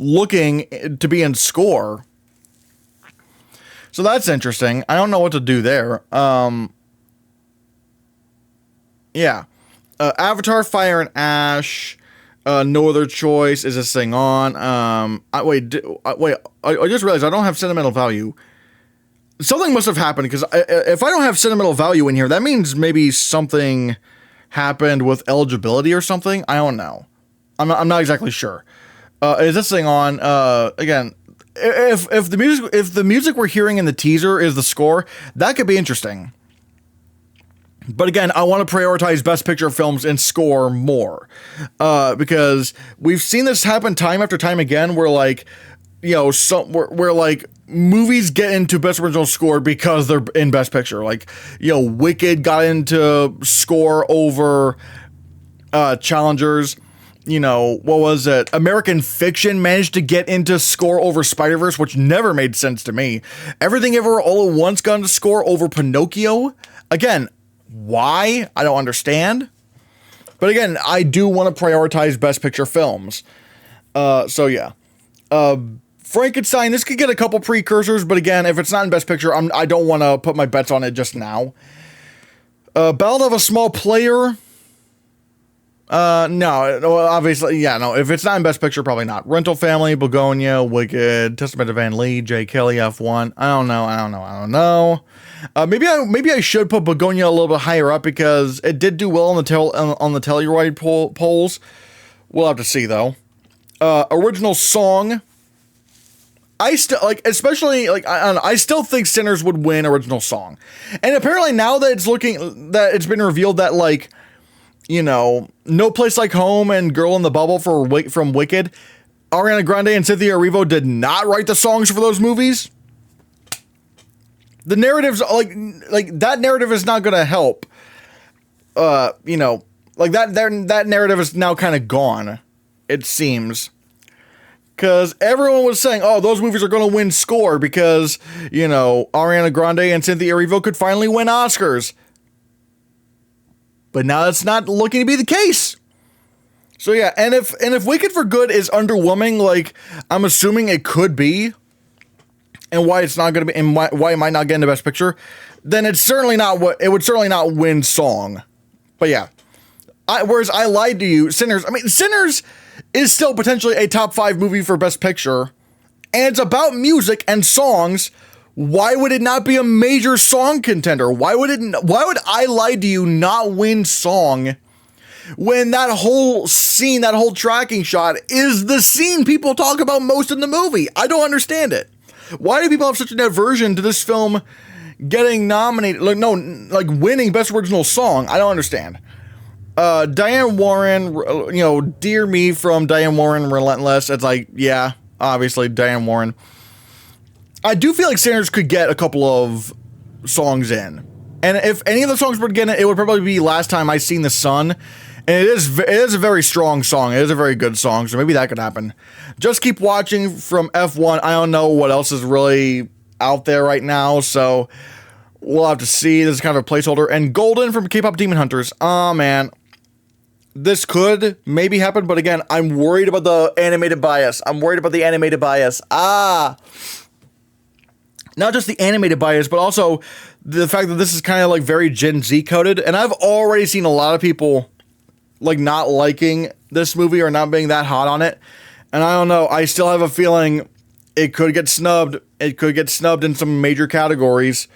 looking to be in score. So that's interesting. I don't know what to do there. Yeah. Avatar, Fire and Ash. No Other Choice. Is this thing on? I just realized I don't have sentimental value. Something must have happened, because if I don't have sentimental value in here, that means maybe something happened with eligibility or something. I don't know. I'm not exactly sure. Is this thing on? Again, if the music we're hearing in the teaser is the score, that could be interesting. But again, I want to prioritize Best Picture films and score more, because we've seen this happen time after time again, where like, you know, where like movies get into Best Original Score because they're in Best Picture. Like, you know, Wicked got into score over challengers. You know, what was it? American Fiction managed to get into score over Spider-Verse, which never made sense to me. Everything Ever All at Once got into score over Pinocchio. Again, why? I don't understand. But again, I do want to prioritize Best Picture films. So yeah. Frankenstein, this could get a couple precursors, but again, if it's not in Best Picture, I don't want to put my bets on it just now. Ballad of a Small Player. No, obviously, yeah, no, if it's not in Best Picture, probably not. Rental Family, Begonia, Wicked, Testament of Van Lee, J. Kelly, F1. I don't know. Maybe I should put Begonia a little bit higher up, because it did do well on the Telluride polls. We'll have to see, though. Original song. I still I still think Sinners would win original song. And apparently now that it's been revealed that, like, you know, No Place Like Home and Girl in the Bubble from Wicked, Ariana Grande and Cynthia Erivo did not write the songs for those movies. The narrative's like that narrative is not going to help. You know, like that narrative is now kind of gone, it seems. Because everyone was saying, oh, those movies are going to win score because, you know, Ariana Grande and Cynthia Erivo could finally win Oscars. But now it's not looking to be the case. So yeah, and if Wicked for Good is underwhelming, like I'm assuming it could be, and why it's not going to be, and why it might not get into Best Picture, then it would certainly not win song. But yeah, whereas I lied to you, Sinners is still potentially a top 5 movie for Best Picture, and it's about music and songs. Why would it not be a major song contender? Why would I Lie to You not win song when that whole scene, that whole tracking shot is the scene people talk about most in the movie? I don't understand it. Why do people have such an aversion to this film getting nominated? Like winning Best Original Song? I don't understand. Diane Warren, you know, Dear Me from Diane Warren, Relentless. It's like, yeah, obviously Diane Warren. I do feel like Sinners could get a couple of songs in. And if any of the songs were to get in, it would probably be Last Time I Seen the Sun. And it is a very strong song. It is a very good song, so maybe that could happen. Just Keep Watching from F1. I don't know what else is really out there right now, so we'll have to see. This is kind of a placeholder. And Golden from K-Pop Demon Hunters. Oh, man. This could maybe happen, but again, I'm worried about the animated bias. Not just the animated bias, but also the fact that this is kind of like very Gen Z coded. And I've already seen a lot of people like not liking this movie or not being that hot on it. And I don't know, I still have a feeling it could get snubbed. It could get snubbed in some major categories.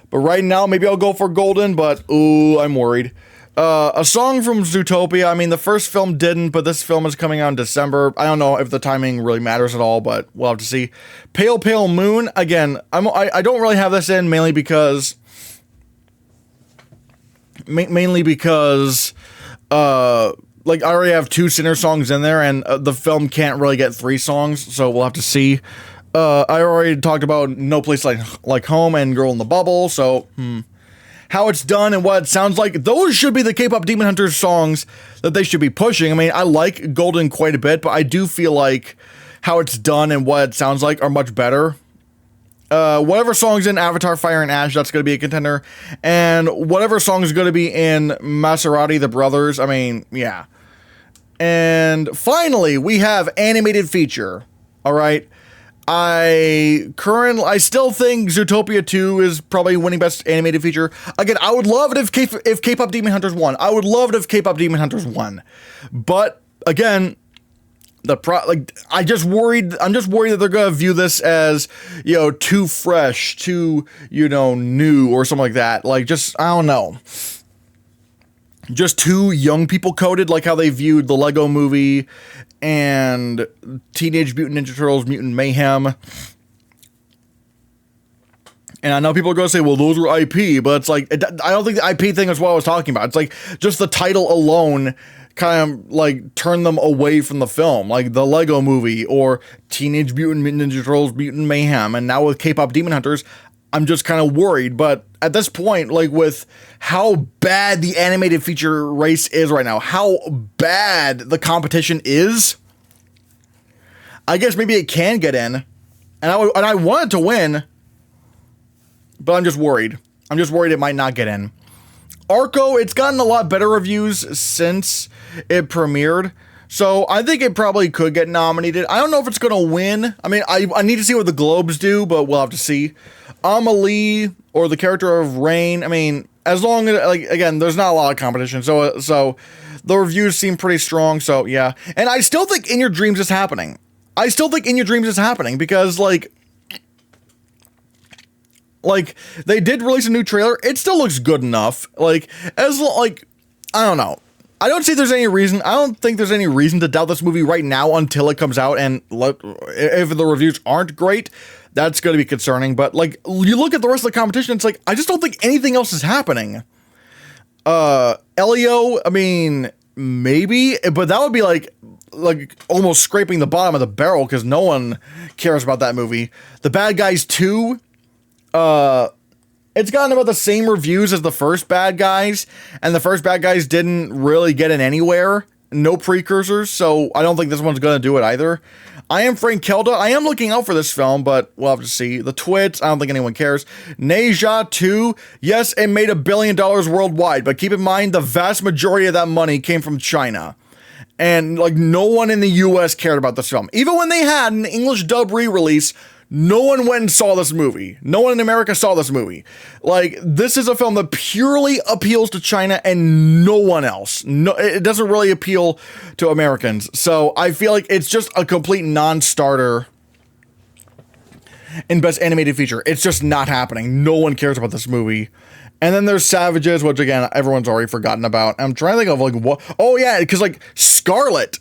But right now, maybe I'll go for Golden, but ooh, I'm worried. A song from Zootopia. I mean, the first film didn't, but this film is coming out in December. I don't know if the timing really matters at all, but we'll have to see. Pale Pale Moon. Again, I don't really have this in mainly because like I already have 2 Sinner songs in there, and the film can't really get 3 songs, so we'll have to see. I already talked about No Place Like Home and Girl in the Bubble, so how it's done and what it sounds like. Those should be the K-pop Demon Hunters songs that they should be pushing. I mean, I like Golden quite a bit, but I do feel like how it's done and what it sounds like are much better. Whatever song's in Avatar Fire and Ash, that's going to be a contender. And whatever song is going to be in Maserati The Brothers, I mean, yeah. And finally, we have animated feature. All right. I still think Zootopia 2 is probably winning best animated feature. Again, I would love it if K-pop Demon Hunters won. I would love it if K-pop Demon Hunters won. But again, I'm just worried that they're gonna view this as, you know, too fresh, too, you know, new or something like that. Like, just, I don't know. Just too young people coded, like how they viewed the Lego Movie and Teenage Mutant Ninja Turtles Mutant Mayhem. And I know people are going to say, well, those were IP, but it's like, I don't think the IP thing is what I was talking about. It's like, just the title alone kind of like turned them away from the film, like the Lego Movie or Teenage Mutant Ninja Turtles Mutant Mayhem. And now with K-pop Demon Hunters, I'm just kind of worried. But at this point, like with how bad the animated feature race is right now, how bad the competition is, I guess maybe it can get in. And I want it to win, but I'm just worried. I'm just worried it might not get in. Arco, it's gotten a lot better reviews since it premiered, so I think it probably could get nominated. I don't know if it's going to win. I mean, I need to see what the Globes do, but we'll have to see. Amelie, or the character of Rain, I mean, as long as, like, again, there's not a lot of competition, so the reviews seem pretty strong, so yeah. And I still think In Your Dreams is happening. I still think In Your Dreams is happening, because, like, they did release a new trailer. It still looks good enough. I don't know. I don't think there's any reason to doubt this movie right now until it comes out. And if the reviews aren't great, that's going to be concerning. But like, you look at the rest of the competition, it's like, I just don't think anything else is happening. Elio, I mean, maybe, but that would be like almost scraping the bottom of the barrel, because no one cares about that movie. The Bad Guys 2, it's gotten about the same reviews as the first Bad Guys, and the first Bad Guys didn't really get in anywhere. No precursors, so I don't think this one's gonna do it either. I Am Frank Kelda, I am looking out for this film, but we'll have to see. The Twits, I don't think anyone cares. Neja 2, yes, it made $1 billion worldwide, but keep in mind, the vast majority of that money came from China. And, like, no one in the US cared about this film. Even when they had an English dub re-release, no one went and saw this movie. No one in America saw this movie. Like, this is a film that purely appeals to China and no one else. No, it doesn't really appeal to Americans. So I feel like it's just a complete non-starter in Best Animated Feature. It's just not happening. No one cares about this movie. And then there's Savages, which again, everyone's already forgotten about. I'm trying to think of like what. Oh yeah, because like Scarlet,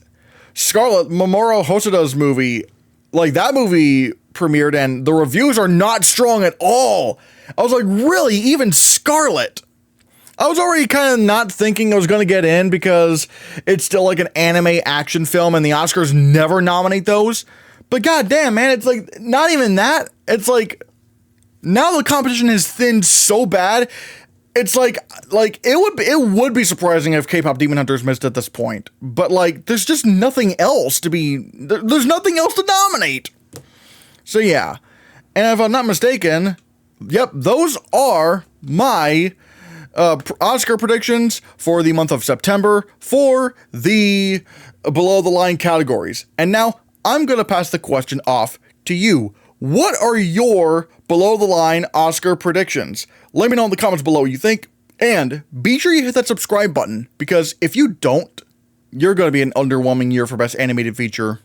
Mamoru Hosoda's movie, like that movie premiered and the reviews are not strong at all. I was like, really? Even Scarlet? I was already kind of not thinking it was going to get in because it's still like an anime action film and the Oscars never nominate those. But goddamn, man, it's like not even that. It's like now the competition has thinned so bad. It's like it would be surprising if K-pop Demon Hunters missed at this point. But like, there's just nothing else to be. There's nothing else to nominate. So yeah, and if I'm not mistaken, yep, those are my Oscar predictions for the month of September for the below the line categories. And now I'm going to pass the question off to you. What are your below the line Oscar predictions? Let me know in the comments below what you think, and be sure you hit that subscribe button, because if you don't, you're going to be an underwhelming year for Best Animated Feature.